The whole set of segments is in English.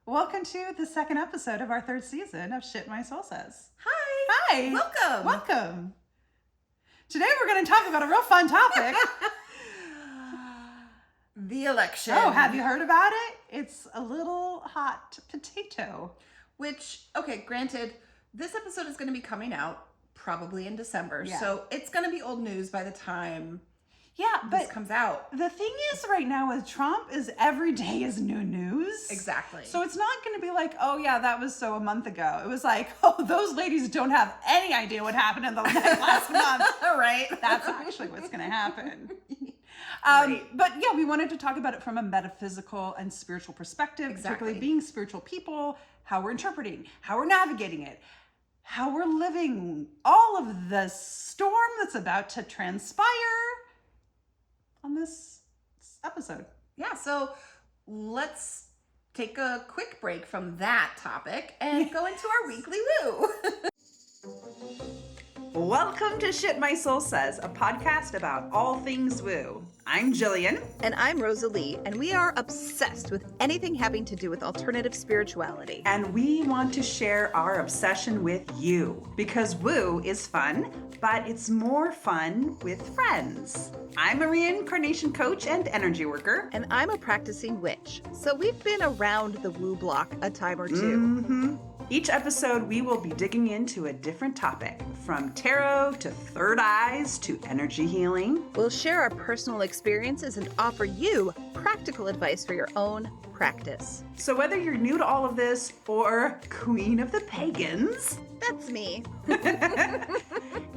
Welcome to the second episode of our third season of Shit My Soul Says. Hi. Hi. Welcome. Welcome. Today we're going to talk about a real fun topic. The election. Oh, have you heard about it? It's a little hot potato. Which, okay, granted, this episode is going to be coming out probably in December. Yeah. So it's going to be old news by the time But this comes out. the thing is right now with Trump is every day is new news. Exactly. So it's not going to be like, oh yeah, that was so a month ago. It was like, oh, those ladies don't have any idea what happened in the last month. Right. That's actually what's going to happen. Right. But yeah, we wanted to talk about it from a metaphysical and spiritual perspective, Exactly. particularly being spiritual people, how we're interpreting, how we're navigating it, how we're living all of the storm that's about to transpire on this episode. Yeah, so let's take a quick break from that topic and go into our weekly woo. Welcome to Shit My Soul Says, a podcast about all things woo. I'm Jillian. And I'm Rosalie, and we are obsessed with anything having to do with alternative spirituality. And we want to share our obsession with you because woo is fun, but it's more fun with friends. I'm a reincarnation coach and energy worker. And I'm a practicing witch, so we've been around the woo block a time or two. Mm-hmm. Each episode, we will be digging into a different topic, from tarot to third eyes to energy healing. We'll share our personal experiences and offer you practical advice for your own practice. So whether you're new to all of this or queen of the pagans, That's me.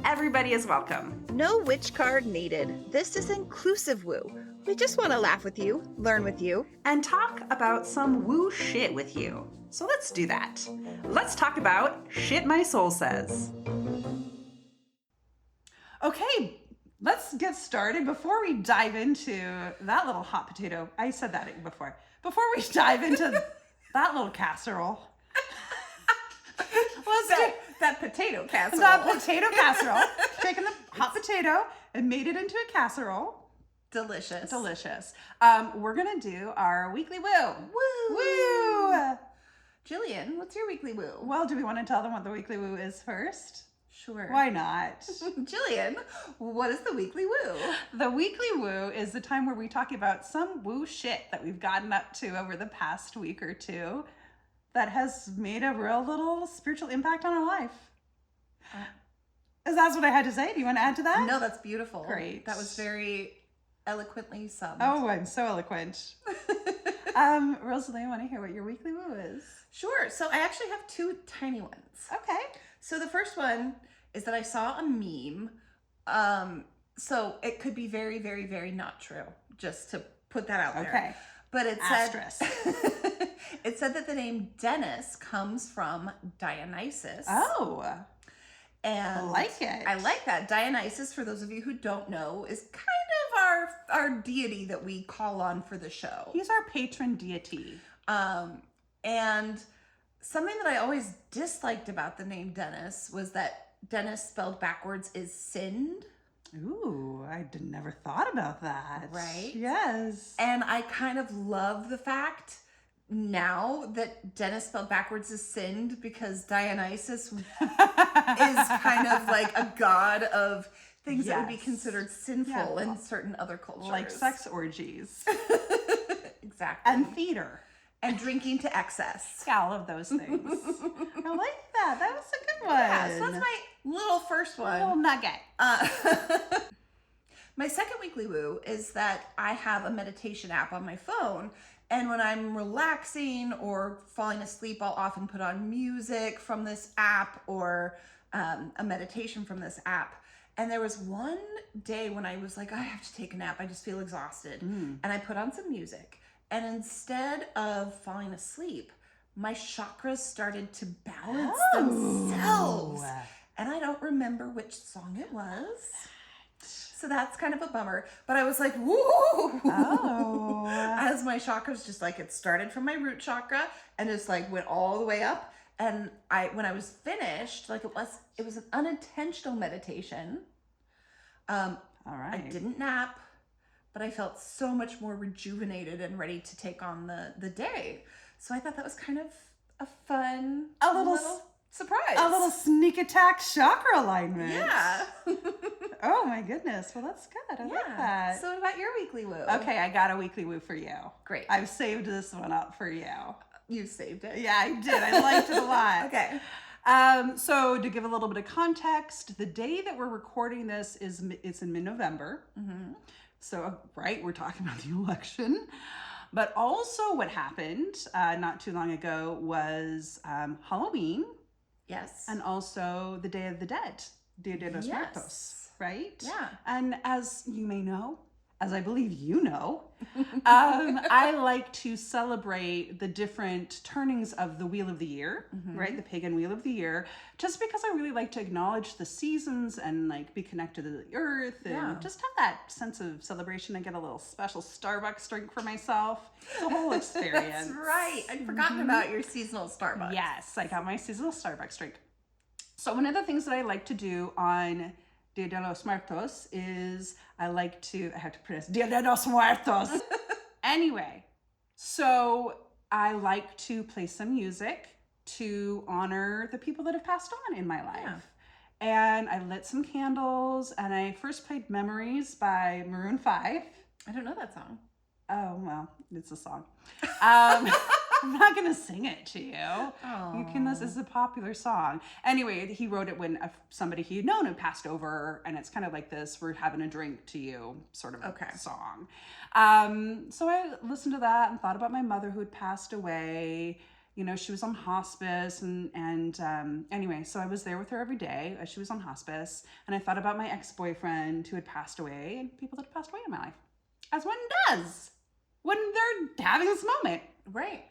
everybody is welcome. No witch card needed. This is inclusive woo. We just want to laugh with you, learn with you. And talk about some woo shit with you. So let's do that. Let's talk about Shit My Soul Says. Okay, let's get started. Before we dive into that little hot potato, I said that before. Before we dive into that little casserole, let's do that potato casserole. that potato casserole. Taking the hot potato and made it into a casserole. Delicious. Delicious. We're gonna do our weekly woo. Woo. Woo! Jillian, what's your weekly woo? Well, do we want to tell them what the weekly woo is first? Sure. Why not? Jillian, what is the weekly woo? The weekly woo is the time where we talk about some woo shit that we've gotten up to over the past week or two that has made a real little spiritual impact on our life. Is that what I had to say? Do you want to add to that? No, that's beautiful. Great. That was very eloquently summed. Oh, I'm so eloquent. Rosalie, I want to hear what your weekly woo is. Sure. So I actually have two tiny ones. Okay. So the first one is that I saw a meme. So it could be very, very, very not true, just to put that out there. Okay. But it Asterisk. said it said that the name Dennis comes from Dionysus. Oh, And I like it. I like that. Dionysus, for those of you who don't know, is kind of our deity that we call on for the show. He's our patron deity. And something that I always disliked about the name Dennis was that Dennis spelled backwards is sinned. Ooh, I never thought about that. Right? Yes. And I kind of love the fact now that Dennis spelled backwards is sinned, because Dionysus is kind of like a god of things that would be Yes. considered sinful Yeah. in certain other cultures. Like sex orgies Exactly. and theater. And drinking to excess. Yeah, all of those things. I like that. That was a good one. Yeah, so that's my little first one. little nugget. My second weekly woo is that I have a meditation app on my phone, and when I'm relaxing or falling asleep, I'll often put on music from this app or a meditation from this app. And there was one day when I was like, I have to take a nap. I just feel exhausted. And I put on some music, and instead of falling asleep, my chakras started to balance themselves. And I don't remember which song it was. So that's kind of a bummer. But I was like, woo! Oh. As my chakras just like, it started from my root chakra and just like went all the way up. And when I was finished, like it was an unintentional meditation. All right. I didn't nap, but I felt so much more rejuvenated and ready to take on the day. So I thought that was kind of a fun, A little surprise. A little sneak attack chakra alignment. Yeah. Oh my goodness. Well, that's good. I like that. So what about your weekly woo? Okay, I got a weekly woo for you. Great. I've saved this one up for you. You saved it. Yeah, I did. I liked it a lot. Okay. So to give a little bit of context, the day that we're recording this it's in mid-November. Mm-hmm. So, right, we're talking about the election. But also what happened not too long ago was Halloween. Yes. And also the Day of the Dead, Dia de los Muertos, right? Yeah. And as you may know, as I believe you know, I like to celebrate the different turnings of the Wheel of the Year, right? The pagan Wheel of the Year, just because I really like to acknowledge the seasons and like be connected to the earth and just have that sense of celebration. I get a little special Starbucks drink for myself. It's a whole experience. That's right. I'd forgotten about your seasonal Starbucks. Yes, I got my seasonal Starbucks drink. So one of the things that I like to do on Dia de los Muertos is I have to pronounce Dia de los Muertos. Anyway, so I like to play some music to honor the people that have passed on in my life. Yeah. And I lit some candles and I first played Memories by Maroon 5. I don't know that song. Oh, well, it's a song. I'm not going to sing it to you. Aww. You can listen. It's a popular song. Anyway, he wrote it when somebody he had known had passed over, and it's kind of like this, we're having a drink to you sort of song. So I listened to that and thought about my mother who had passed away. You know, she was on hospice and anyway, so I was there with her every day as she was on hospice. And I thought about my ex-boyfriend who had passed away and people that had passed away in my life. As one does when they're having this moment. Right.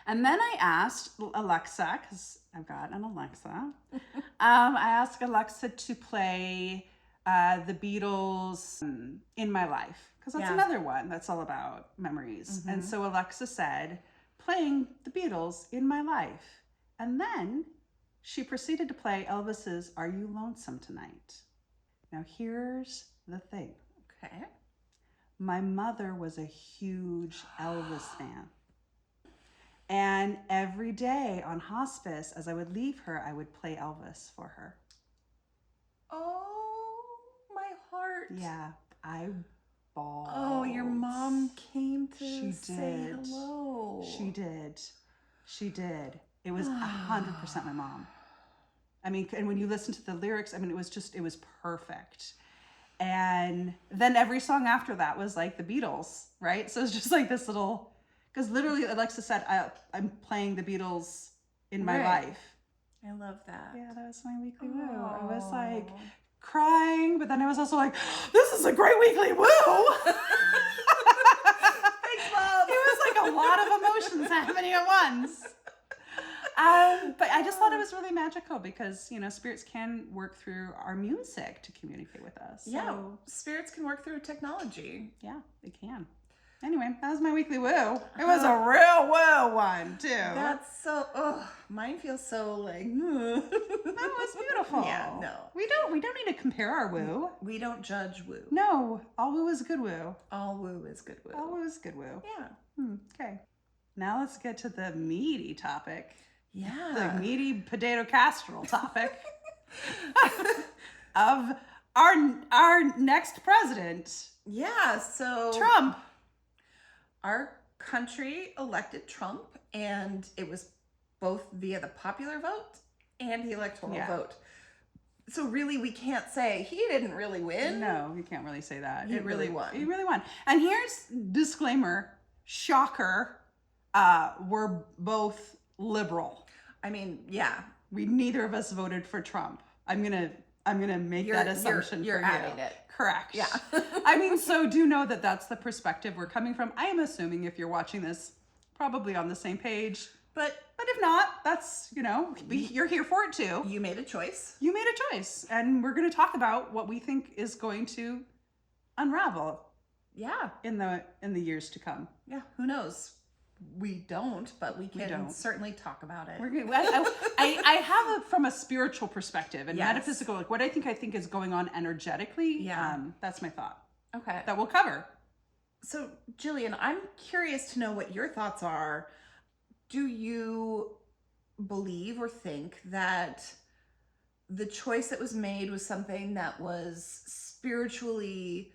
And then I asked Alexa, because I've got an Alexa, I asked Alexa to play the Beatles in my life, because that's another one that's all about memories. And so Alexa said, playing the Beatles in my life. And then she proceeded to play Elvis's Are You Lonesome Tonight? Now here's the thing. Okay. My mother was a huge Elvis fan. And every day on hospice, as I would leave her, I would play Elvis for her. Oh, my heart. Yeah, I bawled. Oh, your mom came to She say did. hello. She did. She did. It was 100% my mom. I mean, and when you listen to the lyrics, I mean, it was perfect. And then every song after that was like the Beatles, right? So it's just like this little... Because literally, Alexa said, I'm playing the Beatles in my life. I love that. Yeah, that was my weekly woo. I was like crying, but then I was also like, this is a great weekly woo. Thanks, Mom. It was like a lot of emotions happening at once. But I just thought it was really magical because, you know, spirits can work through our music to communicate with us. So, yeah, spirits can work through technology. Yeah, they can. Anyway, that was my weekly woo. It was a real woo one, too. That's so, mine feels so like, That was beautiful. Yeah, no. We don't need to compare our woo. We don't judge woo. No, all woo is good woo. All woo is good woo. All woo is good woo. Yeah. Okay. Now let's get to the meaty topic. Yeah. The meaty potato casserole topic of our next president. Yeah, so Trump. Our country elected Trump, and it was both via the popular vote and the electoral vote. So really, we can't say he didn't really win. No, you can't really say that. He really won. He really won. And here's disclaimer, shocker, we're both liberal. I mean, yeah. Neither of us voted for Trump. I'm gonna make that assumption you're for you. adding it. Correct. Yeah. I mean, so do know that that's the perspective we're coming from. I am assuming if you're watching this, probably on the same page. But if not, that's, you know, you're here for it too. You made a choice. You made a choice. And we're going to talk about what we think is going to unravel. Yeah. In the years to come. Yeah. Who knows? We don't, but we can certainly talk about it. I have it from a spiritual perspective and yes. metaphysical, like what I think is going on energetically. Yeah. That's my thought. Okay. That we'll cover. So, Jillian, I'm curious to know what your thoughts are do you believe or think that the choice that was made was something that was spiritually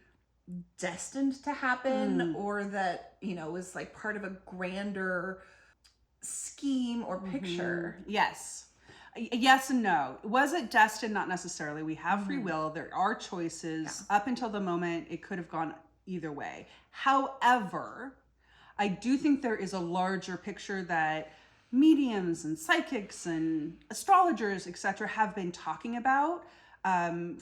destined to happen, or that, you know, was like part of a grander scheme or picture? Yes. Yes and no. Was it destined? Not necessarily. We have free will. There are choices. Up until the moment, it could have gone either way. However, I do think there is a larger picture that mediums and psychics and astrologers, etc., have been talking about. I've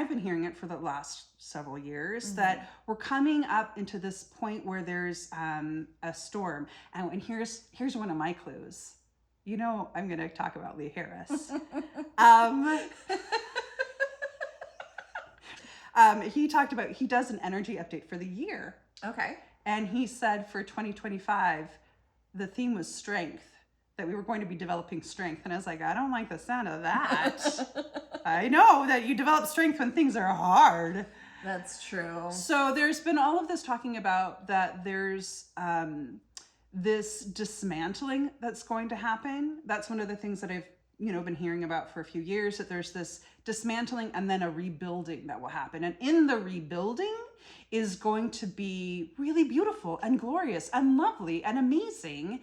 been hearing it for the last several years, that we're coming up into this point where there's a storm. And here's one of my clues. You know, I'm going to talk about Lee Harris. He talked about, he does an energy update for the year. Okay. And he said for 2025, the theme was strength, that we were going to be developing strength. And I was like, I don't like the sound of that. I know that you develop strength when things are hard. That's true. So there's been all of this talking about that there's this dismantling that's going to happen. That's one of the things that I've, been hearing about for a few years, that there's this dismantling and then a rebuilding that will happen. And in the rebuilding is going to be really beautiful and glorious and lovely and amazing,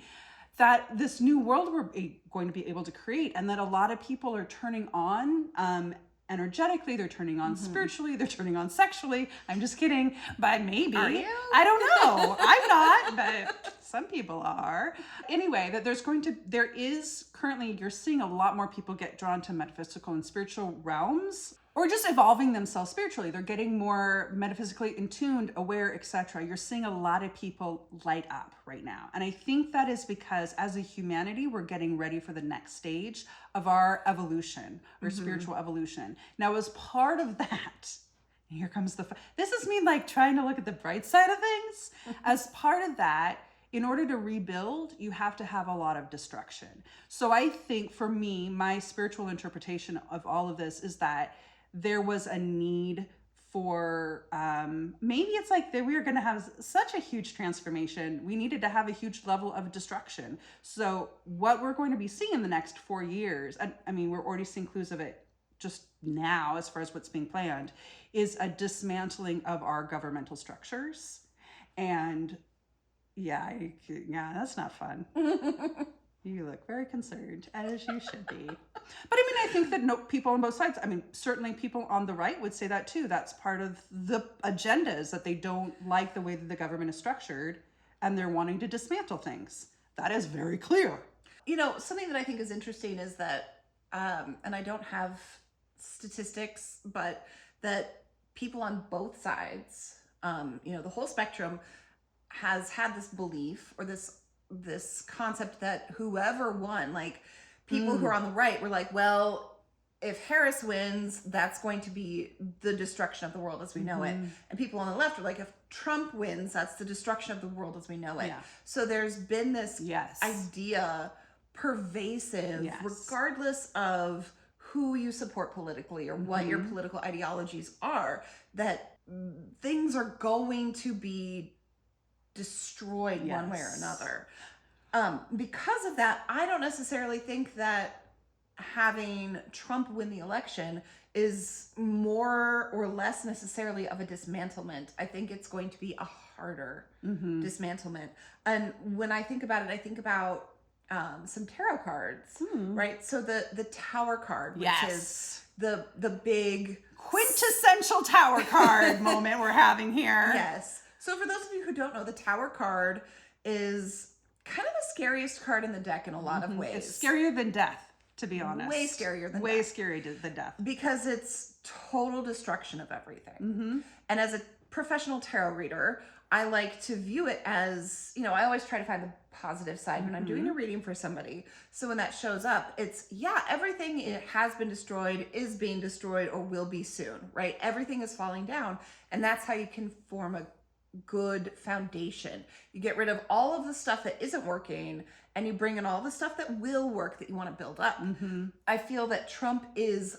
that this new world we're going to be able to create, and that a lot of people are turning on energetically, they're turning on spiritually, they're turning on sexually. I'm just kidding, but maybe. Are you? I don't know. I'm not, but some people are. Anyway, that there is currently, you're seeing a lot more people get drawn to metaphysical and spiritual realms, or just evolving themselves spiritually. They're getting more metaphysically in tuned, aware, etc. You're seeing a lot of people light up right now. And I think that is because as a humanity, we're getting ready for the next stage of our evolution, or spiritual evolution. Now, as part of that, and here comes this is me like trying to look at the bright side of things. As part of that, in order to rebuild, you have to have a lot of destruction. So I think for me, my spiritual interpretation of all of this is that there was a need for, maybe it's like that we were going to have such a huge transformation. We needed to have a huge level of destruction. So what we're going to be seeing in the next 4 years, and I mean, we're already seeing clues of it just now as far as what's being planned, is a dismantling of our governmental structures. And yeah, that's not fun. You look very concerned, as you should be. But I mean, I think that people on both sides, certainly people on the right would say that too. That's part of the agenda, is that they don't like the way that the government is structured and they're wanting to dismantle things. That is very clear. Something that I think is interesting is that, and I don't have statistics, but that people on both sides, the whole spectrum has had this belief, or this concept that whoever won, like people who are on the right were like, well, if Harris wins, that's going to be the destruction of the world as we know it. And people on the left are like, if Trump wins, that's the destruction of the world as we know it. Yeah. So there's been this idea pervasive, regardless of who you support politically or what your political ideologies are, that things are going to be destroyed one way or another. Because of that, I don't necessarily think that having Trump win the election is more or less necessarily of a dismantlement. I think it's going to be a harder dismantlement. And when I think about it, I think about some tarot cards, right? So the Tower card, which is the big quintessential Tower card moment we're having here. Yes. So for those of you who don't know, the Tower card is kind of the scariest card in the deck in a lot of ways. It's scarier than death, to be honest. Way scarier than Way death. scarier than death. Because it's total destruction of everything. And as a professional tarot reader, I like to view it as, I always try to find the positive side when I'm doing a reading for somebody. So when that shows up, it's, everything has been destroyed, is being destroyed, or will be soon, right? Everything is falling down. And that's how you can form a good foundation. You get rid of all of the stuff that isn't working, and you bring in all the stuff that will work, that you want to build up. I feel that Trump is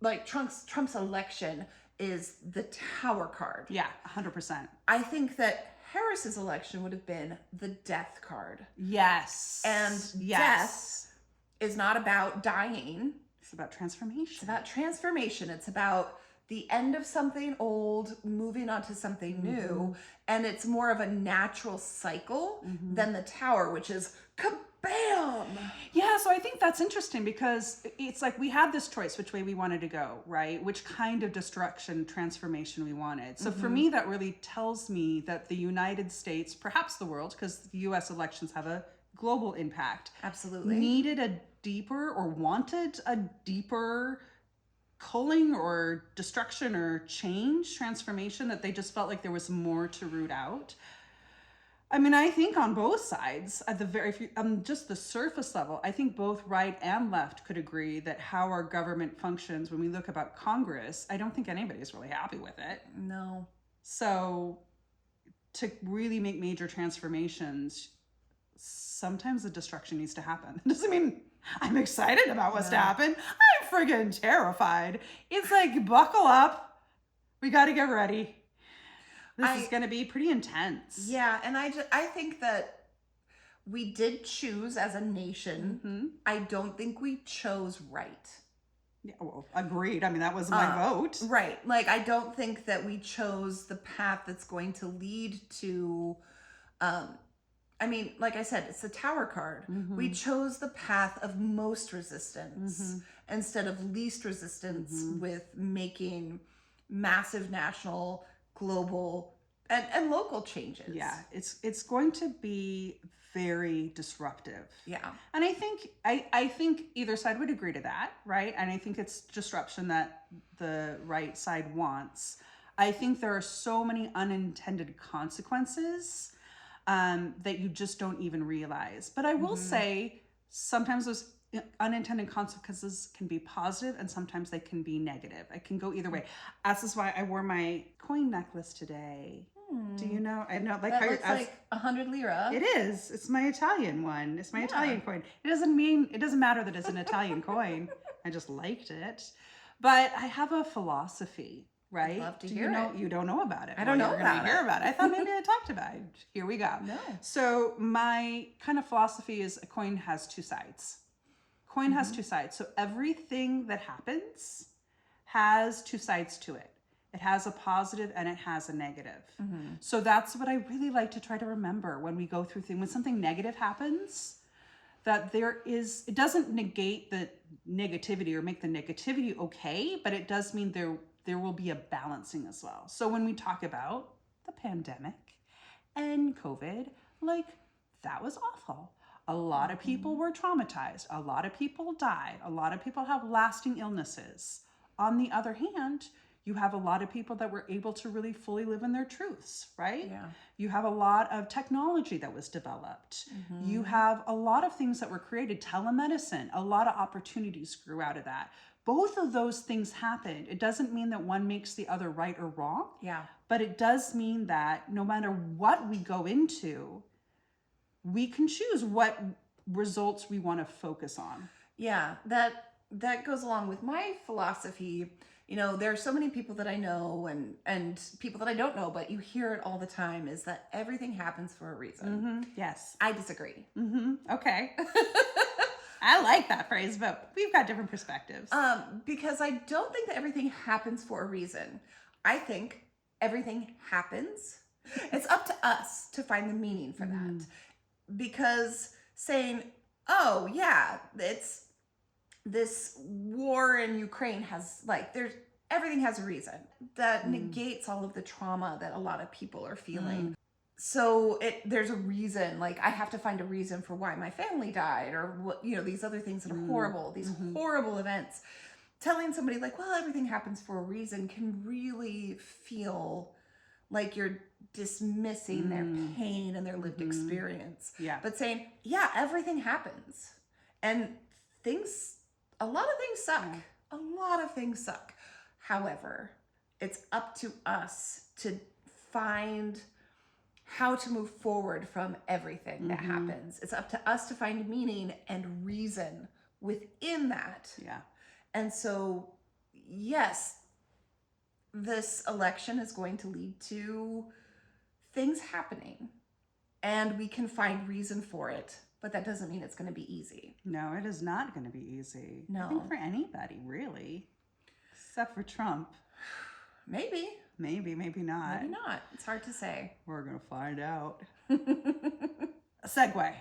like Trump's election is the Tower card. Yeah, 100%. I think that Harris's election would have been the death card. Yes. And death is not about dying. It's about transformation. It's about transformation. It's about the end of something old, moving on to something new. And it's more of a natural cycle than the Tower, which is kabam! Yeah, so I think that's interesting because it's like we had this choice which way we wanted to go, right? Which kind of destruction, transformation we wanted. So for me, that really tells me that the United States, perhaps the world, because the US elections have a global impact, Absolutely. needed a deeper or wanted a deeper culling or destruction or change, transformation, that they just felt like there was more to root out. I mean, I think on both sides, at the very, if you, just the surface level, I think both right and left could agree that how our government functions, when we look about Congress, I don't think anybody's really happy with it. No. So to really make major transformations, sometimes the destruction needs to happen. It doesn't mean I'm excited about what's to happen. I'm friggin' terrified. It's like, buckle up. We got to get ready. This is going to be pretty intense. Yeah, and I think that we did choose as a nation. I don't think we chose right. Yeah, well, agreed. I mean, that was my vote. Right. Like, I don't think that we chose the path that's going to lead to, I mean, like I said, it's the Tower card. We chose the path of most resistance instead of least resistance with making massive national, global, and local changes. Yeah, it's going to be very disruptive. Yeah. And I think either side would agree to that, right? And I think it's disruption that the right side wants. I think there are so many unintended consequences that you just don't even realize. But I will say sometimes those unintended consequences can be positive and sometimes they can be negative. It can go either way. This is why I wore my coin necklace today. Do you know? I know, like That how looks like 100 lira. it is. It's my Italian one. It's my Italian coin. It doesn't matter that it's an Italian coin. I just liked it. But I have a philosophy, right? I'd love to Do hear you know? it. You don't know about it. I don't know You're gonna about hear it. about it. I thought maybe I talked about it. Here we go. No. So my kind of philosophy is a coin has two sides. Coin has two sides. So everything that happens has two sides to it. It has a positive and it has a negative. So that's what I really like to try to remember when we go through things. When something negative happens, that it doesn't negate the negativity or make the negativity okay, but it does mean there will be a balancing as well. So when we talk about the pandemic and COVID, like, that was awful. A lot of people were traumatized. A lot of people died. A lot of people have lasting illnesses. On the other hand, you have a lot of people that were able to really fully live in their truths, right? Yeah. You have a lot of technology that was developed. You have a lot of things that were created, telemedicine, a lot of opportunities grew out of that. Both of those things happened. It doesn't mean that one makes the other right or wrong. Yeah. But it does mean that no matter what we go into, we can choose what results we want to focus on. Yeah, that goes along with my philosophy. You know, there are so many people that I know and people that I don't know, but you hear it all the time, is that everything happens for a reason. Yes. I disagree. Okay. I like that phrase, but we've got different perspectives. Because I don't think that everything happens for a reason. I think everything happens. It's up to us to find the meaning for that. Because saying, oh yeah, it's this war in Ukraine has, like, everything has a reason, that negates all of the trauma that a lot of people are feeling. So there's a reason, like, I have to find a reason for why my family died, or what, you know, these other things that are horrible, these horrible events. Telling somebody like, well, everything happens for a reason can really feel like you're dismissing their pain and their lived experience. Yeah. But saying, yeah, everything happens. And a lot of things suck. A lot of things suck. However, it's up to us to find how to move forward from everything that happens. It's up to us to find meaning and reason within that. Yeah. And so, yes, this election is going to lead to things happening and we can find reason for it, but that doesn't mean it's going to be easy. No, it is not going to be easy. No. I think for anybody, really. Except for Trump. Maybe. Maybe not. Maybe not. It's hard to say. We're going to find out. A segue.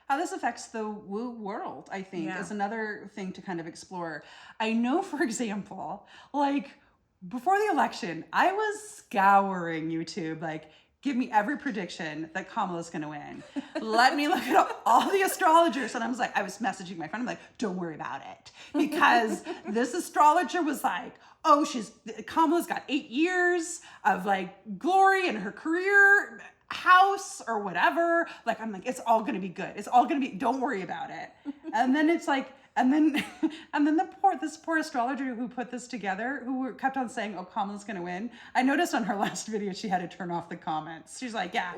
How this affects the woo world, I think, is another thing to kind of explore. I know, for example, like before the election, I was scouring YouTube, like, give me every prediction that Kamala's going to win. Let me look at all the astrologers. And I was messaging my friend. I'm like, don't worry about it. Because this astrologer was like, oh, Kamala's got 8 years of like glory in her career, house or whatever. Like, I'm like, it's all going to be good. It's all going to be, don't worry about it. And then it's like, and then this poor astrologer who put this together, who kept on saying, oh, Kamala's going to win. I noticed on her last video, she had to turn off the comments. She's like, yeah,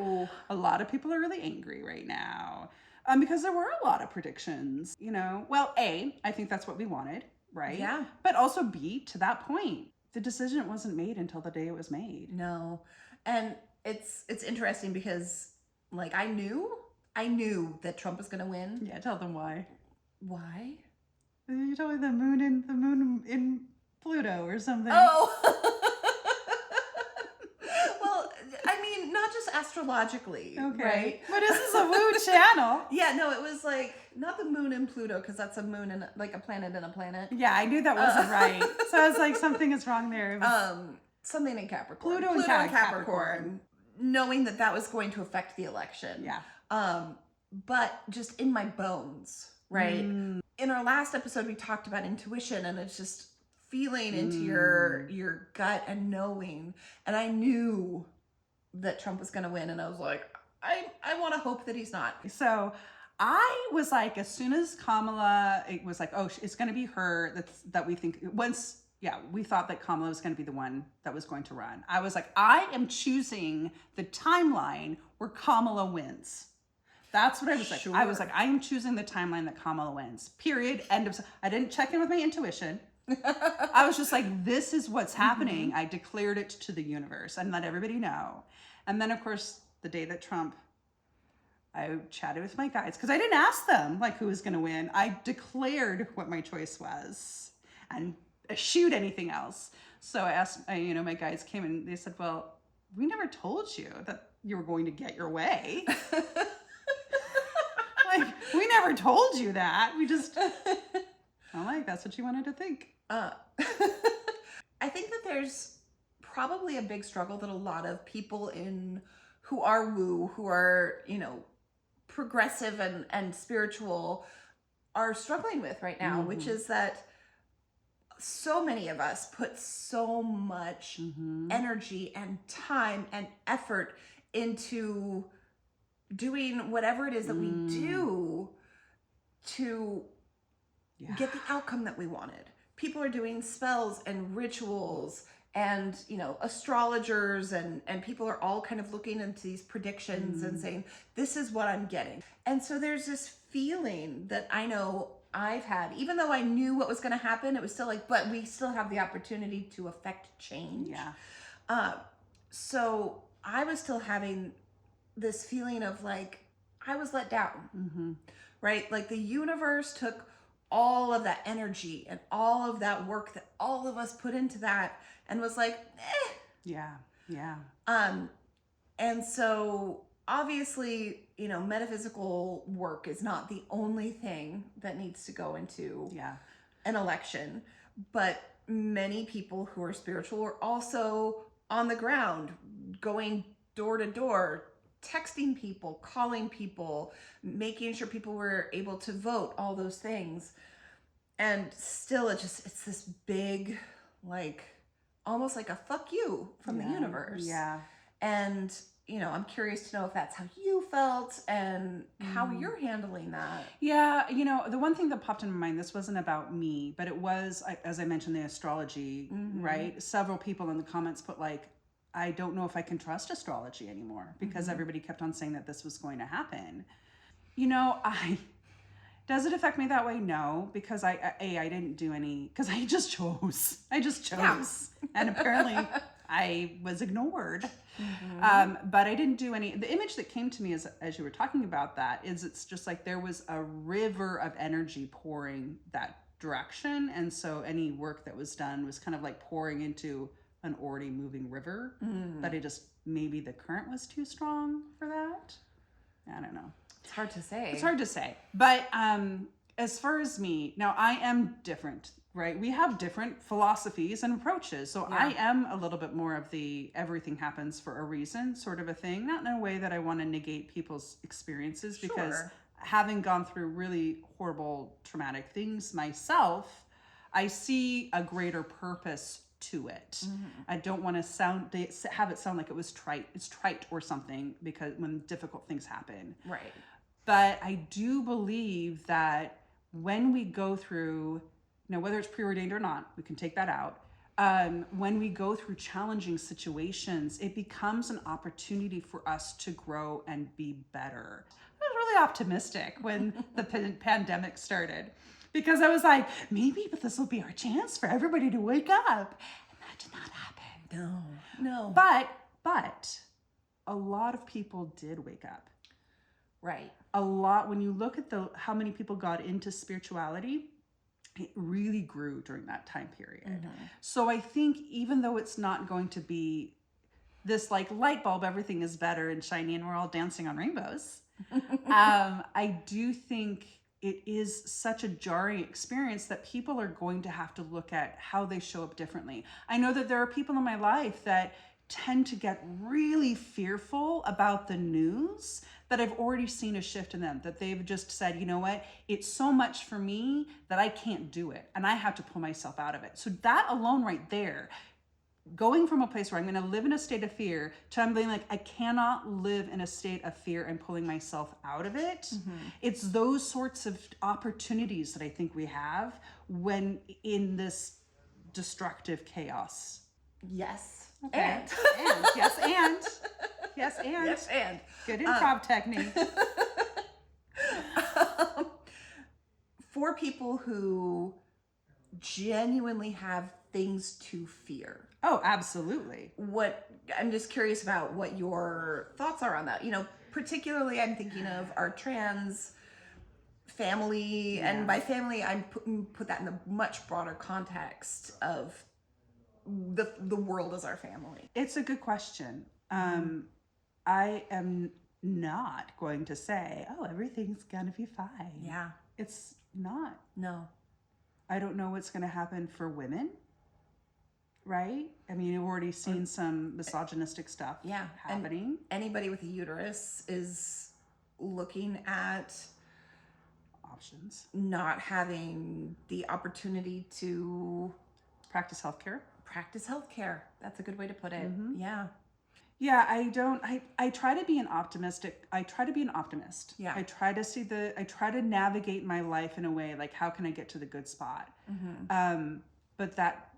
a lot of people are really angry right now. Because there were a lot of predictions, you know. Well, A, I think that's what we wanted, right? Yeah. But also B, to that point, the decision wasn't made until the day it was made. No. And it's interesting because like I knew that Trump was going to win. Yeah, tell them why. Why? You told me the moon in Pluto or something. Oh. Well, I mean, not just astrologically, okay. Right? But this is a woo channel. Yeah, no, it was like not the moon in Pluto because that's a moon and like a planet and a planet. Yeah, I knew that wasn't right. So I was like, something is wrong there. It was, something in Capricorn. Pluto and Capricorn. Knowing that was going to affect the election. Yeah. But just in my bones, right? In our last episode, we talked about intuition, and it's just feeling into your gut and knowing. And I knew that Trump was going to win, and I was like, I want to hope that he's not. So I was like, as soon as Kamala, it was like, oh, it's going to be her. That we think once. Yeah, we thought that Kamala was going to be the one that was going to run. I was like, I am choosing the timeline where Kamala wins. That's what I was like. Sure. I was like, I am choosing the timeline that Kamala wins. Period. End of. I didn't check in with my intuition. I was just like, this is what's happening. I declared it to the universe and let everybody know. And then, of course, the day that Trump, I chatted with my guides because I didn't ask them like who was going to win. I declared what my choice was and eschewed anything else. So I asked, my guides came and they said, well, we never told you that you were going to get your way. Like, we never told you that. We just, I'm like, that's what you wanted to think. I think that there's probably a big struggle that a lot of people who are woo, who are, progressive and spiritual are struggling with right now, which is that so many of us put so much energy and time and effort into doing whatever it is that we do to get the outcome that we wanted. People are doing spells and rituals and, astrologers and people are all kind of looking into these predictions and saying, this is what I'm getting. And so there's this feeling that I know I've had, even though I knew what was going to happen, it was still like, but we still have the opportunity to affect change. Yeah. So I was still having this feeling of like, I was let down, right? Like the universe took all of that energy and all of that work that all of us put into that and was like, eh. Yeah. And so obviously, metaphysical work is not the only thing that needs to go into an election, but many people who are spiritual are also on the ground, going door to door, texting people, calling people, making sure people were able to vote, all those things. And still it's this big, like, almost like a fuck you from the universe. Yeah. And, I'm curious to know if that's how you felt and how you're handling that. Yeah, the one thing that popped in my mind, this wasn't about me, but it was, as I mentioned, the astrology, right? Several people in the comments put like, I don't know if I can trust astrology anymore because everybody kept on saying that this was going to happen. Does it affect me that way? No, because I didn't do any, because I just chose. Yeah. And apparently I was ignored. Mm-hmm. But I didn't do any. The image that came to me as you were talking about that is it's just like there was a river of energy pouring that direction. And so any work that was done was kind of like pouring into an already moving river that it just, maybe the current was too strong for that. I don't know. It's hard to say. It's hard to say. But as far as me, now I am different, right? We have different philosophies and approaches. So Yeah. I am a little bit more of the everything happens for a reason sort of a thing. Not in a way that I want to negate people's experiences, because Sure. having gone through really horrible, traumatic things myself, I see a greater purpose to it. I don't want to have it sound like it was trite. It's trite or something, because when difficult things happen. Right. But I do believe that when we go through, whether it's preordained or not, we can take that out. When we go through challenging situations, it becomes an opportunity for us to grow and be better. I was really optimistic when the pandemic started, because I was like, maybe, but this will be our chance for everybody to wake up. And that did not happen. No. But a lot of people did wake up. Right. A lot, when you look at how many people got into spirituality, it really grew during that time period. So I think even though it's not going to be this like light bulb, everything is better and shiny and we're all dancing on rainbows, I do think it is such a jarring experience that people are going to have to look at how they show up differently. I know that there are people in my life that tend to get really fearful about the news, that I've already seen a shift in them, that they've just said, you know what, it's so much for me that I can't do it and I have to pull myself out of it. So that alone right there, going from a place where I'm going to live in a state of fear to I'm being like, I cannot live in a state of fear and pulling myself out of it. It's those sorts of opportunities that I think we have when in this destructive chaos. Yes. Okay. And. Yes, and. Yes, and. Good improv technique. For people who genuinely have things to fear. Oh, absolutely. I'm just curious about what your thoughts are on that. Particularly I'm thinking of our trans family, and by family I'm put that in the much broader context of the world as our family. It's a good question. I am not going to say, oh, everything's gonna be fine. Yeah. It's not. No. I don't know what's gonna happen for women, right? I mean, you've already seen some misogynistic stuff happening. And anybody with a uterus is looking at options. Not having the opportunity to practice healthcare. That's a good way to put it. Yeah. Yeah, I try to be an optimist. Yeah. I try to navigate my life in a way like, how can I get to the good spot? But that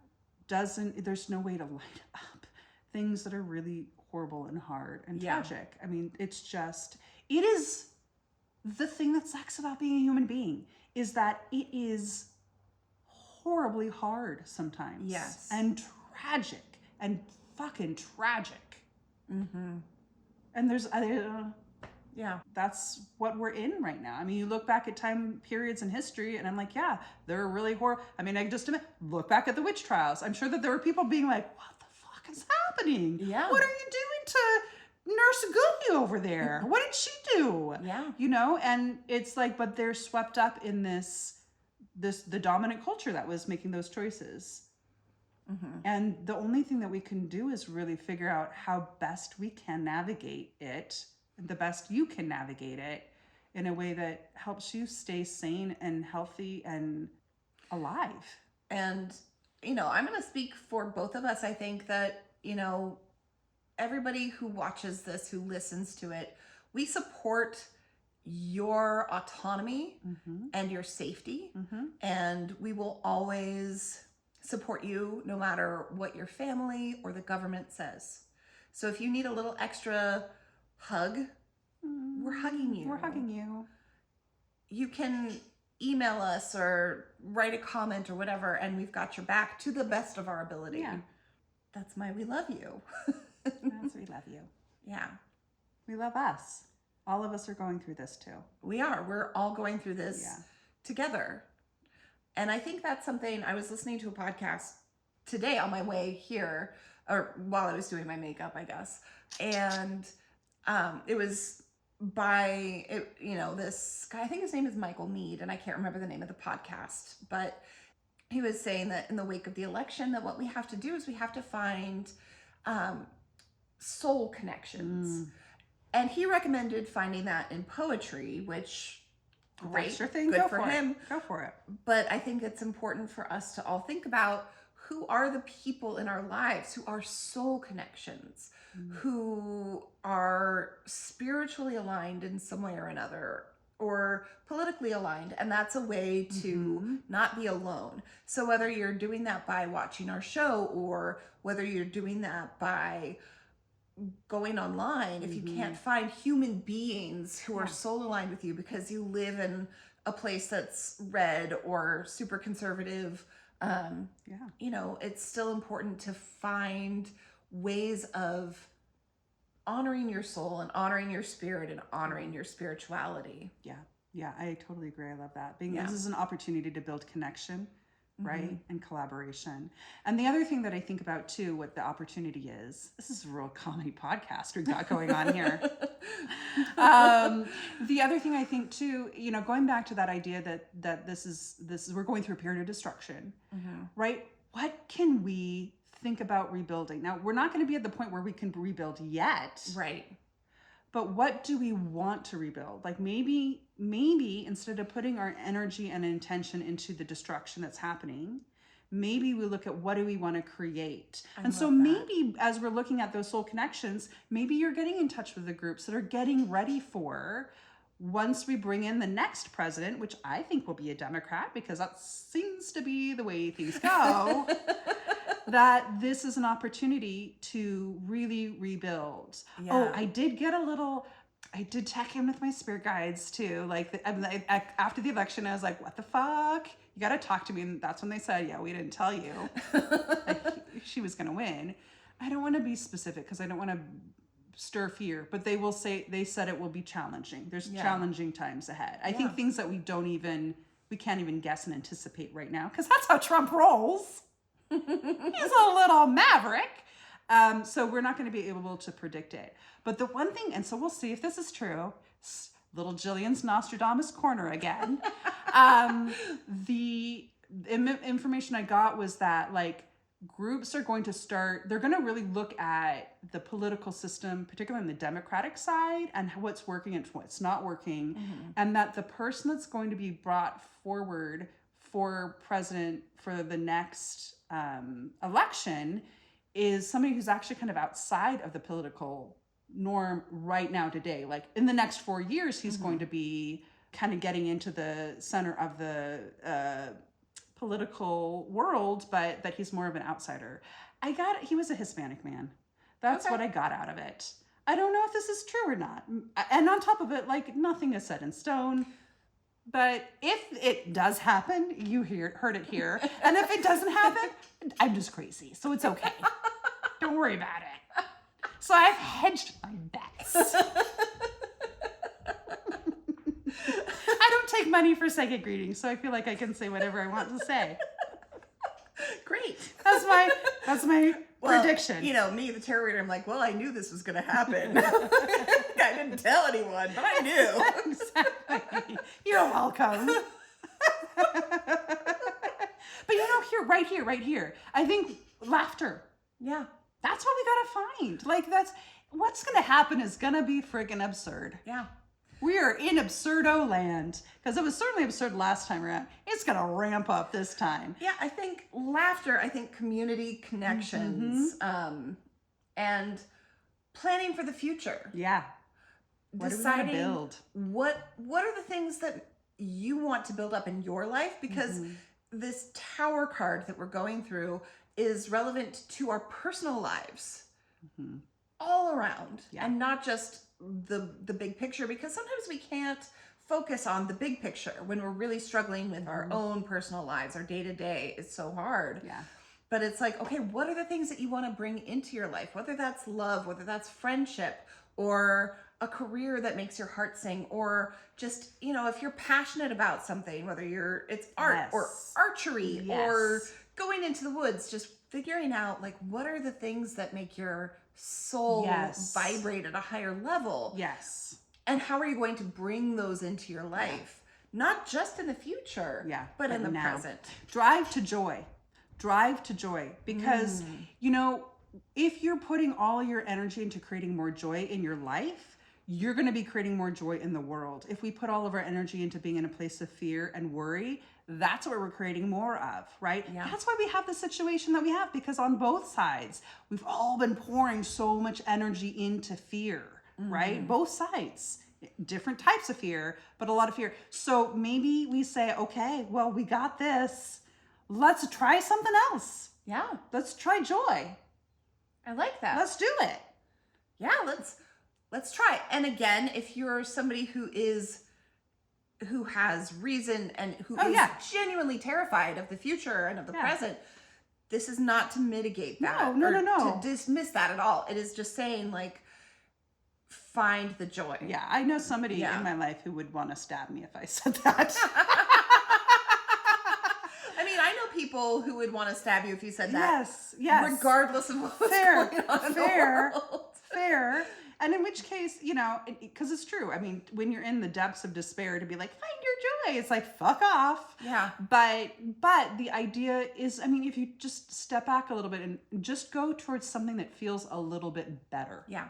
there's no way to light up things that are really horrible and hard and tragic. I mean, it is the thing that sucks about being a human being, is that it is horribly hard sometimes. Yes. And tragic and fucking tragic. And there's that's what we're in right now. I mean, you look back at time periods in history and I'm like, yeah, they're really horrible. I mean, I just look back at the witch trials. I'm sure that there were people being like, what the fuck is happening? Yeah. What are you doing to Nurse Goody over there? What did she do? Yeah. And it's like, but they're swept up in the dominant culture that was making those choices. And the only thing that we can do is really figure out how best we can navigate it, the best you can navigate it in a way that helps you stay sane and healthy and alive. And, I'm going to speak for both of us. I think that, everybody who watches this, who listens to it, we support your autonomy and your safety. And we will always support you no matter what your family or the government says. So if you need a little extra hug, we're hugging you. We're hugging you. You can email us or write a comment or whatever, and we've got your back to the best of our ability. Yeah. That's why we love you. That's why we love you. Yeah. We love us. All of us are going through this too. We are. We're all going through this together. And I think that's something, I was listening to a podcast today on my way here, or while I was doing my makeup, I guess. And it was by, this guy, I think his name is Michael Mead, and I can't remember the name of the podcast, but he was saying that in the wake of the election, that what we have to do is we have to find soul connections. And he recommended finding that in poetry, which great, That's your thing. good Go for for him. It. Go for it. But I think it's important for us to all think about who are the people in our lives who are soul connections, who are spiritually aligned in some way or another, or politically aligned. And that's a way to not be alone. So whether you're doing that by watching our show, or whether you're doing that by going online, if you can't find human beings who are soul aligned with you because you live in a place that's red or super conservative, it's still important to find ways of honoring your soul and honoring your spirit and honoring your spirituality. Yeah, I totally agree. I love that. This is an opportunity to build connection, right? And collaboration. And the other thing that I think about too, what the opportunity is, this is a real comedy podcast we've got going on here. The other thing I think too, going back to that idea that this is we're going through a period of destruction, right? What can we think about rebuilding? Now, we're not going to be at the point where we can rebuild yet. Right. But what do we want to rebuild? Like maybe instead of putting our energy and intention into the destruction that's happening, maybe we look at what do we want to create. And so maybe as we're looking at those soul connections, maybe you're getting in touch with the groups that are getting ready for, once we bring in the next president, which I think will be a Democrat because that seems to be the way things go, that this is an opportunity to really rebuild. Yeah. Oh, I did check in with my spirit guides too. Like after the election, I was like, what the fuck? You got to talk to me. And that's when they said, yeah, we didn't tell you she was going to win. I don't want to be specific because I don't want to stir fear, but they said it will be challenging. There's challenging times ahead. I think things that we can't even guess and anticipate right now, because that's how Trump rolls. He's a little maverick. So we're not going to be able to predict it. But the one thing, and so we'll see if this is true, little Jillian's Nostradamus corner again. The information I got was that groups are going to they're going to really look at the political system, particularly on the Democratic side, and what's working and what's not working. And that the person that's going to be brought forward for president for the next election is somebody who's actually kind of outside of the political norm right now today. Like in the next 4 years, he's going to be kind of getting into the center of the political world, but that he's more of an outsider. He was a Hispanic man. That's what I got out of it. I don't know if this is true or not. And on top of it, nothing is set in stone. But if it does happen, you heard it here. And if it doesn't happen, I'm just crazy. So it's okay. Don't worry about it. So I've hedged my bets. I don't take money for psychic readings, so I feel like I can say whatever I want to say. Great. That's my prediction. Me, the tarot reader, I'm like, well, I knew this was going to happen. I didn't tell anyone, but I knew. Exactly. You're welcome. But right here, I think laughter. Yeah. That's what we gotta find. That's what's gonna happen is gonna be friggin' absurd. Yeah. We are in absurdo land, because it was certainly absurd last time around. It's gonna ramp up this time. Yeah, I think laughter, community connections, and planning for the future. Yeah. What deciding do we build? What are the things that you want to build up in your life? Because this tower card that we're going through is relevant to our personal lives all around, and not just the big picture, because sometimes we can't focus on the big picture when we're really struggling with our own personal lives. Our day-to-day is so hard. Yeah. But it's like, okay, what are the things that you want to bring into your life? Whether that's love, whether that's friendship, or a career that makes your heart sing, or just, you know, if you're passionate about something, whether it's art or archery or going into the woods, just figuring out like, what are the things that make your soul vibrate at a higher level? Yes. And how are you going to bring those into your life? Not just in the future, but in the present. Drive to joy. Drive to joy. Because, you know, if you're putting all your energy into creating more joy in your life, you're going to be creating more joy in the world. If we put all of our energy into being in a place of fear and worry, that's what we're creating more of, right? Yeah. That's why we have the situation that we have, because on both sides, we've all been pouring so much energy into fear, right? Both sides. Different types of fear, but a lot of fear. So maybe we say, okay, well, we got this. Let's try something else. Yeah. Let's try joy. I like that. Let's do it. Yeah, let's try. And again, if you're somebody who has reason and who is genuinely terrified of the future and of the present, this is not to mitigate that. No. To dismiss that at all. It is just saying, like, find the joy. Yeah, I know somebody in my life who would want to stab me if I said that. I mean, I know people who would want to stab you if you said that. Yes. Regardless of what's going on in the world. Fair. And in which case, you know, because it's true. I mean, when you're in the depths of despair, to be like, find your joy, it's like, fuck off. Yeah. But the idea is, I mean, if you just step back a little bit and just go towards something that feels a little bit better. Yeah.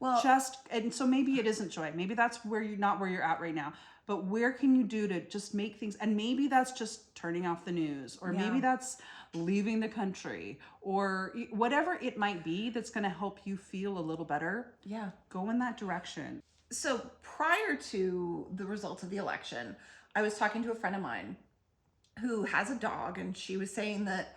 Well, and so maybe it isn't joy. Maybe that's where you're not where you're at right now. But where can you do to just make things? And maybe that's just turning off the news, or maybe that's leaving the country, or whatever it might be that's going to help you feel a little better. Yeah. Go in that direction. So prior to the results of the election, I was talking to a friend of mine who has a dog, and she was saying that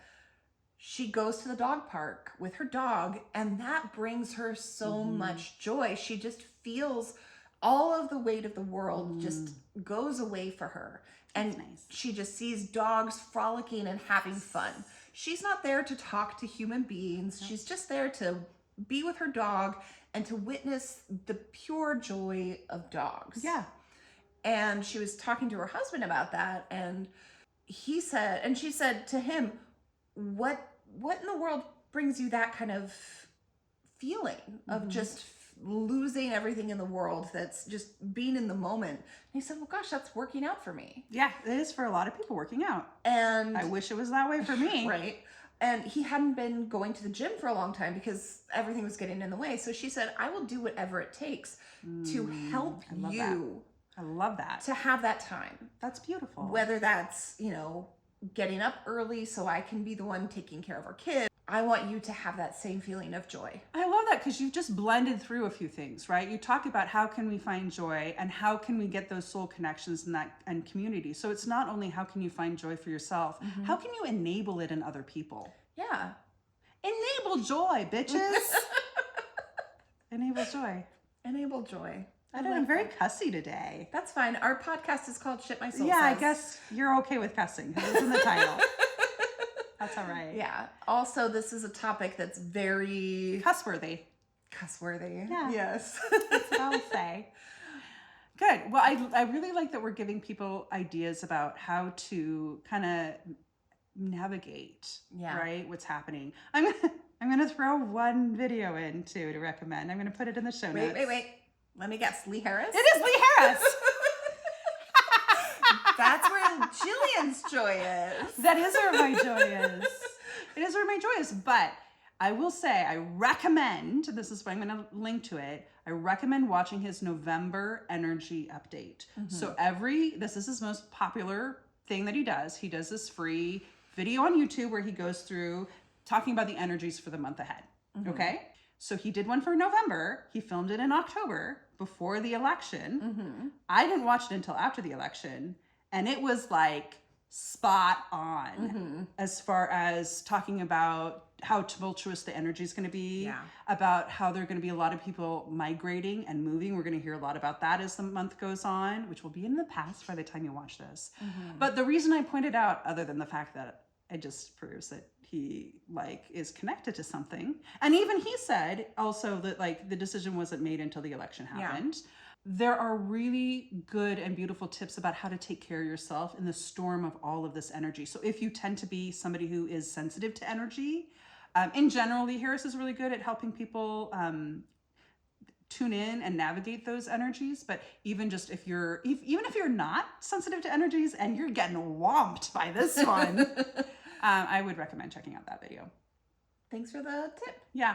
she goes to the dog park with her dog, and that brings her so much joy. She just feels all of the weight of the world just goes away for her. And she just sees dogs frolicking and having fun. She's not there to talk to human beings. No. She's just there to be with her dog and to witness the pure joy of dogs. Yeah. And she was talking to her husband about that, and she said to him, what in the world brings you that kind of feeling of just losing everything in the world, that's just being in the moment? And he said, well, gosh, that's working out for me. Yeah, it is for a lot of people, working out. And I wish it was that way for me. Right. And he hadn't been going to the gym for a long time because everything was getting in the way. So she said, I will do whatever it takes to help you. I love that. To have that time. That's beautiful. Whether that's, you know, getting up early so I can be the one taking care of our kids. I want you to have that same feeling of joy. I love that, because you've just blended through a few things, right? You talk about how can we find joy and how can we get those soul connections and community. So it's not only how can you find joy for yourself, how can you enable it in other people? Yeah. Enable joy, bitches. Enable joy. Enable joy. I'm very cussy today. That's fine. Our podcast is called Shit My Soul Yeah, Says. I guess you're okay with cussing. It's in the title. That's all right. Yeah. Also, this is a topic that's very cussworthy. Yeah. Yes. That's what I'll say. Good. Well, I really like that we're giving people ideas about how to kind of navigate, right, what's happening. I'm gonna throw one video in too to recommend. I'm gonna put it in the show notes. Wait. Let me guess. Lee Harris? It is Lee Harris. That's where Jillian's joy is. That is where my joy is. It is where my joy is. But I will say, I recommend, this is why I'm going to link to it, I recommend watching his November energy update. So this is his most popular thing that he does. He does this free video on YouTube where he goes through talking about the energies for the month ahead. Okay? So he did one for November. He filmed it in October before the election. I didn't watch it until after the election. And it was like spot on as far as talking about how tumultuous the energy is going to be, about how there are going to be a lot of people migrating and moving. We're going to hear a lot about that as the month goes on, which will be in the past by the time you watch this. But the reason I pointed out, other than the fact that it just proves that he like is connected to something. And even he said also that like the decision wasn't made until the election happened. Yeah. There are really good and beautiful tips about how to take care of yourself in the storm of all of this energy. So if you tend to be somebody who is sensitive to energy, in general, Lee Harris is really good at helping people tune in and navigate those energies. But even just if you're not sensitive to energies and you're getting whomped by this one, I would recommend checking out that video. Thanks for the tip. Yeah.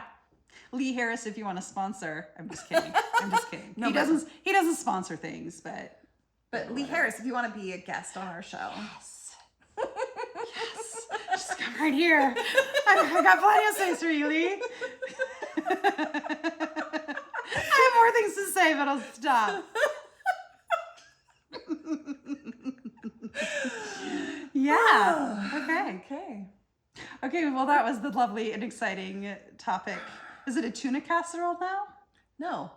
Lee Harris, if you want to sponsor. I'm just kidding. I'm just kidding. No, he doesn't sponsor things, but Lee Harris, if you want to be a guest on our show. Yes. Yes. Just come right here. I got plenty of space for you, Lee. I have more things to say, but I'll stop. Yeah. Okay, well, that was the lovely and exciting topic. Is it a tuna casserole now? No.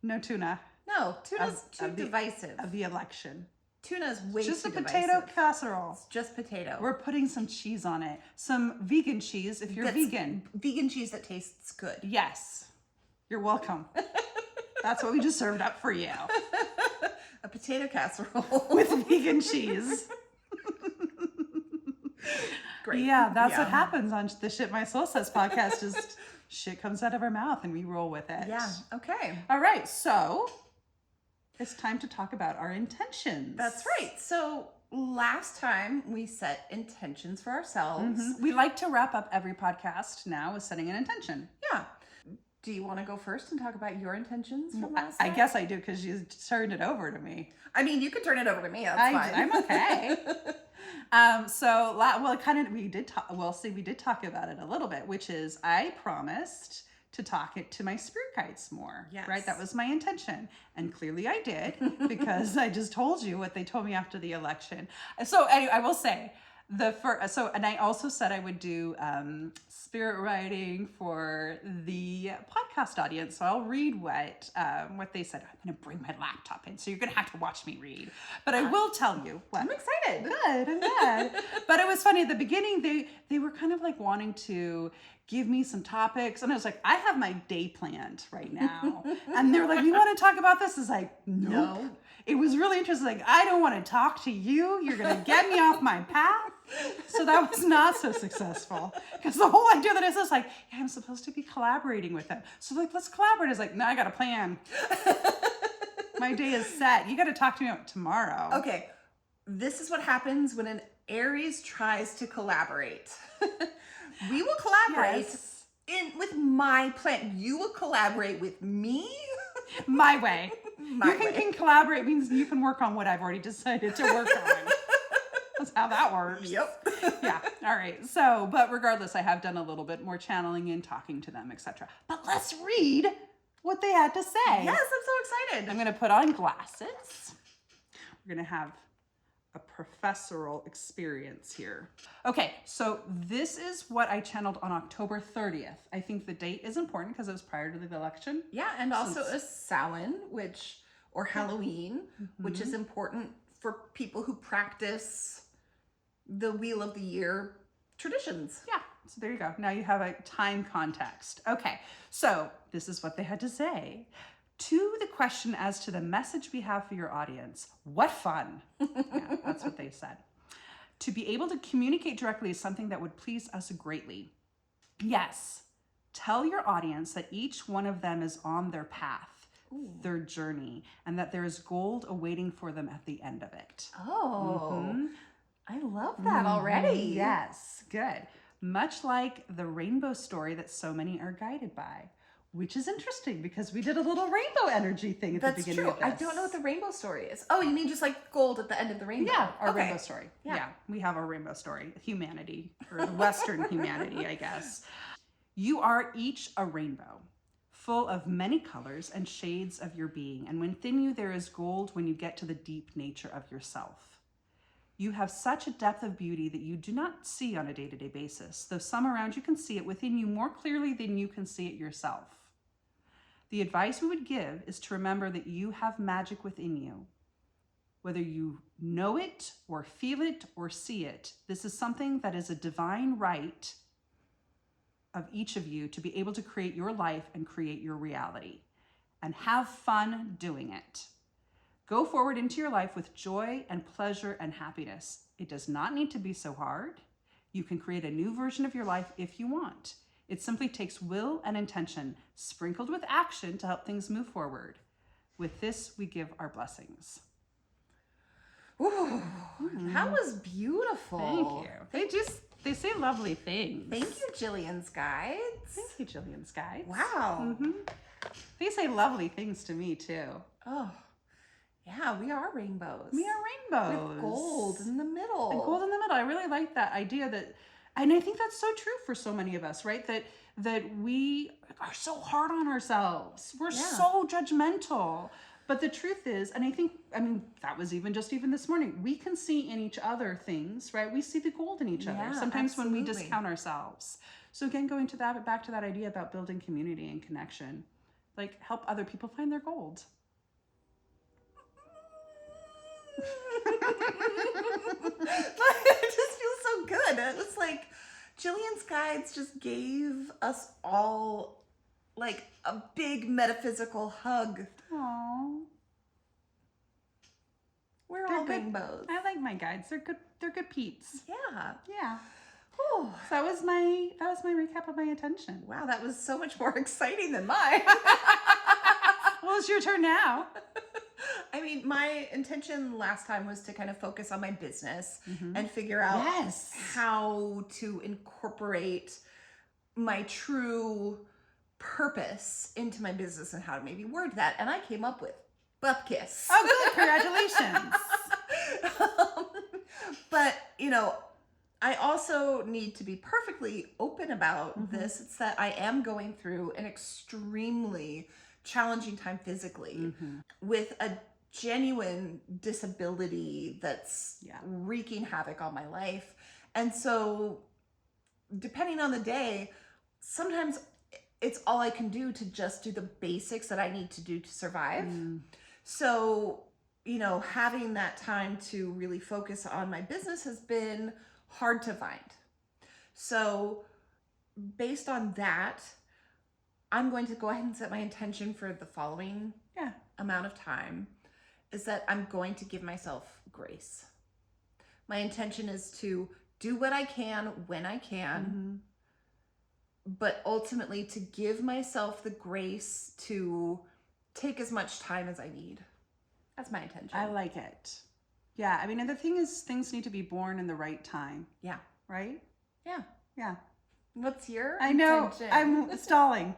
No tuna. No, tuna's too divisive. Of the election. Tuna's way just too divisive. Just a potato casserole. It's just potato. We're putting some cheese on it. Some vegan cheese if you're vegan. Vegan cheese that tastes good. Yes. You're welcome. That's what we just served up for you. A potato casserole. With vegan cheese. Great. Yeah, that's what happens on the Shit My Soul Says podcast. Just shit comes out of our mouth and we roll with it. Yeah, okay. All right, so it's time to talk about our intentions. That's right. So last time we set intentions for ourselves. Mm-hmm. We like to wrap up every podcast now with setting an intention. Yeah. Do you want to go first and talk about your intentions from last time? I guess I do because you turned it over to me. I mean, you could turn it over to me. That's fine. I'm okay. We did talk about it a little bit, which is I promised to talk it to my spirit guides more. Yes. Right? That was my intention. And clearly I did because I just told you what they told me after the election. So anyway, I will say and I also said I would do spirit writing for the podcast audience. So I'll read what they said. I'm going to bring my laptop in, so you're going to have to watch me read. But I will tell you what. I'm excited. Good, I'm glad. But it was funny at the beginning. They were kind of like wanting to give me some topics, and I was like, I have my day planned right now. And they were like, you want to talk about this? I was like, nope. No. It was really interesting. Like, I don't want to talk to you. You're going to get me off my path. So that was not so successful. Because the whole idea that is like, yeah, I'm supposed to be collaborating with them. So like, let's collaborate. It's like, no, I got a plan. My day is set. You got to talk to me tomorrow. Okay. This is what happens when an Aries tries to collaborate. We will collaborate with my plan. You will collaborate with me. My way. You can collaborate means you can work on what I've already decided to work on. That's how that works. Yep. Yeah. All right. So, but regardless, I have done a little bit more channeling and talking to them, etc. But let's read what they had to say. Yes, I'm so excited. I'm going to put on glasses. We're going to have a professorial experience here. Okay, so this is what I channeled on October 30th. I think the date is important because it was prior to the election. Yeah, and also a Samhain, or Halloween, which is important for people who practice the Wheel of the Year traditions. Yeah, so there you go. Now you have a time context. Okay, so this is what they had to say. To the question as to the message we have for your audience, what fun. Yeah, that's what they said. To be able to communicate directly is something that would please us greatly. Yes, tell your audience that each one of them is on their path, their journey, and that there is gold awaiting for them at the end of it. Oh, I love that already. Yes, good. Much like the rainbow story that so many are guided by. Which is interesting because we did a little rainbow energy thing at the beginning of this. I don't know what the rainbow story is. Oh, you mean just like gold at the end of the rainbow? Yeah, our rainbow story. Yeah, we have our rainbow story. Humanity, or the Western humanity, I guess. You are each a rainbow, full of many colors and shades of your being. And within you there is gold when you get to the deep nature of yourself. You have such a depth of beauty that you do not see on a day-to-day basis, though some around you can see it within you more clearly than you can see it yourself. The advice we would give is to remember that you have magic within you. Whether you know it or feel it or see it, this is something that is a divine right of each of you to be able to create your life and create your reality. And have fun doing it. Go forward into your life with joy and pleasure and happiness. It does not need to be so hard. You can create a new version of your life if you want. It simply takes will and intention, sprinkled with action to help things move forward. With this, we give our blessings. Ooh, that was beautiful. Thank you. They say lovely things. Thank you, Jillian's Guides. Thank you, Jillian's Guides. Wow. They say lovely things to me too. Oh, yeah, we are rainbows. We are rainbows. With gold in the middle. And gold in the middle. I really like that idea that, and I think that's so true for so many of us, right? That we are so hard on ourselves. We're so judgmental. But the truth is, and I mean, that was even this morning, we can see in each other things, right? We see the gold in each other. Sometimes when we discount ourselves. So again, going to that, back to that idea about building community and connection, like help other people find their gold. It just feels so good. It was like Jillian's Guides just gave us all like a big metaphysical hug. Aww. We're all rainbows. I like my guides. They're good peeps. Yeah. Yeah. Oh, So that was my recap of my intention. wow, that was so much more exciting than mine. Well, it's your turn now. I mean, my intention last time was to kind of focus on my business and figure out how to incorporate my true purpose into my business and how to maybe word that. And I came up with butt kiss. Oh, good. Congratulations. But, you know, I also need to be perfectly open about this. It's that I am going through an extremely challenging time physically with a genuine disability that's wreaking havoc on my life. And so depending on the day, sometimes it's all I can do to just do the basics that I need to do to survive. So, you know, having that time to really focus on my business has been hard to find. So based on that, I'm going to go ahead and set my intention for the following amount of time is that I'm going to give myself grace. My intention is to do what I can when I can, but ultimately to give myself the grace to take as much time as I need. That's my intention. I like it. Yeah. I mean, and the thing is, things need to be born in the right time. Yeah. Right? Yeah. Yeah. What's your I know. intention? I'm stalling.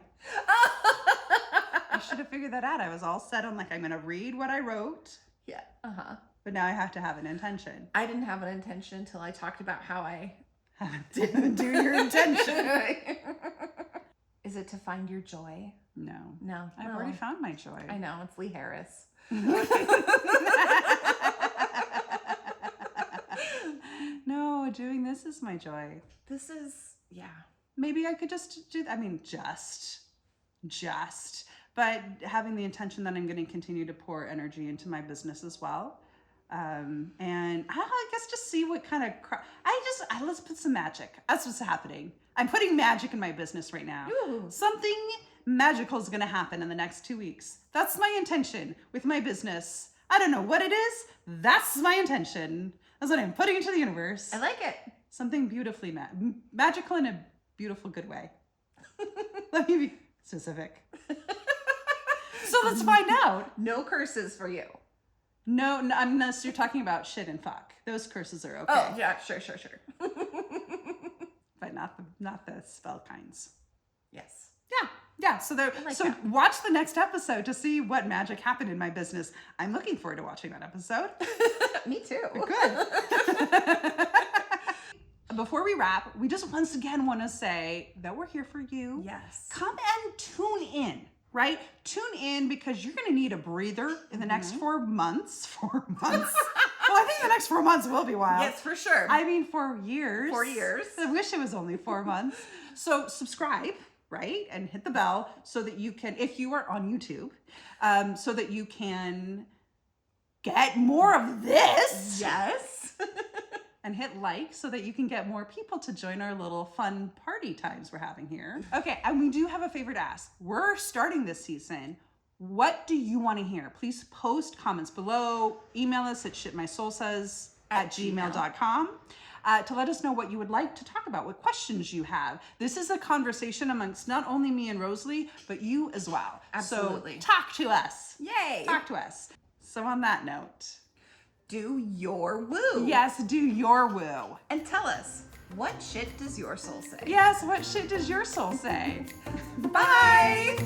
I should have figured that out. I was all set on like, I'm going to read what I wrote. Yeah. But now I have to have an intention. I didn't have an intention until I talked about how I Didn't do your intention. Is it to find your joy? No. No. I've already found my joy. I know. It's Lee Harris. No, doing this is my joy. This is, Maybe I could just do, but having the intention that I'm going to continue to pour energy into my business as well. And I guess just see what kind of, let's put some magic. That's what's happening. I'm putting magic in my business right now. Ooh. Something magical is going to happen in the next 2 weeks. That's my intention with my business. I don't know what it is. That's my intention. That's what I'm putting into the universe. I like it. Something beautifully magical in a beautiful, good way. Let me be specific. So let's find out. No curses for you. No, unless you're talking about shit and fuck. Those curses are okay. Oh, yeah, sure. But not the spell kinds. Yes. Yeah. So watch the next episode to see what magic happened in my business. I'm looking forward to watching that episode. Me too. Good. Before we wrap, we just once again want to say that we're here for you. Yes. Come and tune in, right? Tune in because you're going to need a breather in the next 4 months. 4 months. Well, I think the next 4 months will be wild. Yes, for sure. I mean, 4 years. 4 years. I wish it was only 4 months. So subscribe, right? And hit the bell so that you can, if you are on YouTube, so that you can get more of this. Yes. And hit like so that you can get more people to join our little fun party times we're having here. Okay, and we do have a favor to ask. We're starting this season. What do you want to hear? Please post comments below. Email us at shitmysoulsays@gmail.com to let us know what you would like to talk about, what questions you have. This is a conversation amongst not only me and Rosalie, but you as well. Absolutely. So talk to us. Yay. Talk to us. So on that note, do your woo. yes, do your woo. And tell us, what shit does your soul say? Yes, what shit does your soul say? Bye.